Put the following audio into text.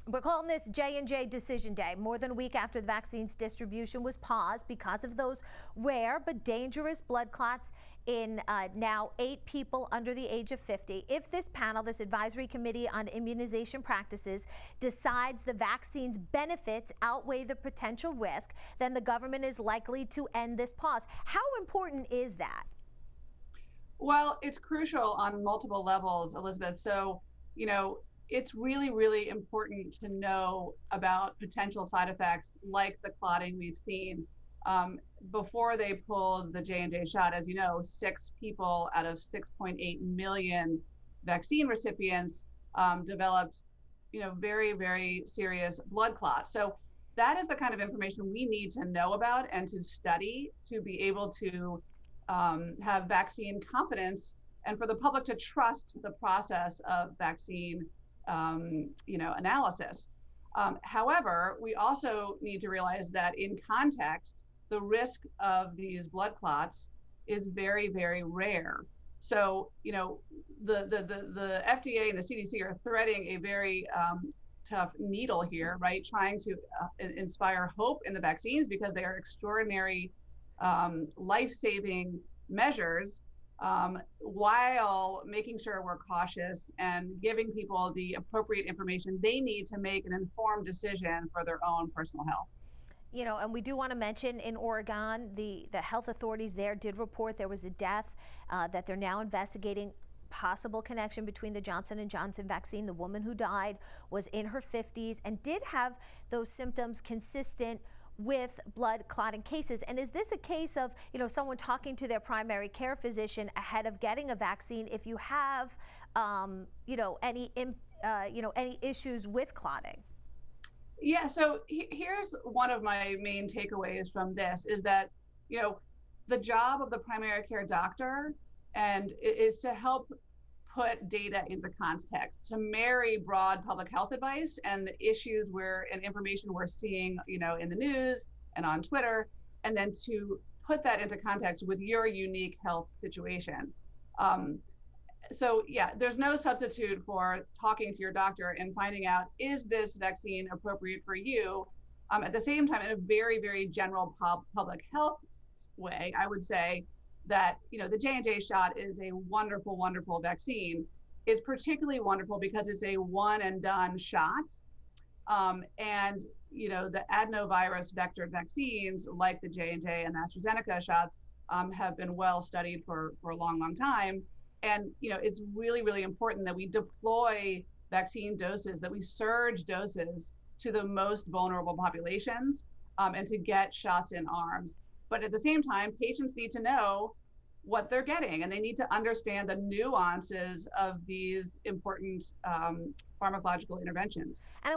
We're calling this J&J Decision Day, more than a week after the vaccine's distribution was paused because of those rare but dangerous blood clots in now 8 people under the age of 50. If this panel, this advisory committee on immunization practices, decides the vaccine's benefits outweigh the potential risk, then the government is likely to end this pause. How important is that? Well, it's crucial on multiple levels, Elizabeth. So, it's really, really important to know about potential side effects like the clotting we've seen. Before they pulled the J&J shot, as you know, 6 people out of 6.8 million vaccine recipients developed, very, very serious blood clots. So that is the kind of information we need to know about and to study to be able to have vaccine confidence and for the public to trust the process of vaccine, analysis. However, we also need to realize that in context, the risk of these blood clots is very, very rare. So, the FDA and the CDC are threading a very tough needle here, right? Trying to inspire hope in the vaccines because they are extraordinary life-saving measures, while making sure we're cautious and giving people the appropriate information they need to make an informed decision for their own personal health. And we do want to mention in Oregon, the health authorities there did report there was a death that they're now investigating possible connection between the Johnson & Johnson vaccine. The woman who died was in her 50s and did have those symptoms consistent with blood clotting cases. And is this a case of, someone talking to their primary care physician ahead of getting a vaccine if you have, any issues with clotting? Yeah, so here's one of my main takeaways from this is that, the job of the primary care doctor and is to help put data into context, to marry broad public health advice and the issues and information we're seeing, in the news and on Twitter, and then to put that into context with your unique health situation. So yeah, there's no substitute for talking to your doctor and finding out, is this vaccine appropriate for you? At the same time, in a very, very general public health way, I would say that, the J&J shot is a wonderful, wonderful vaccine. It's particularly wonderful because it's a one and done shot. And, the adenovirus vector vaccines like the J&J and AstraZeneca shots have been well studied for a long, long time. And, it's really, really important that we deploy vaccine doses, that we surge doses to the most vulnerable populations, and to get shots in arms. But at the same time, patients need to know what they're getting, and they need to understand the nuances of these important pharmacological interventions. And I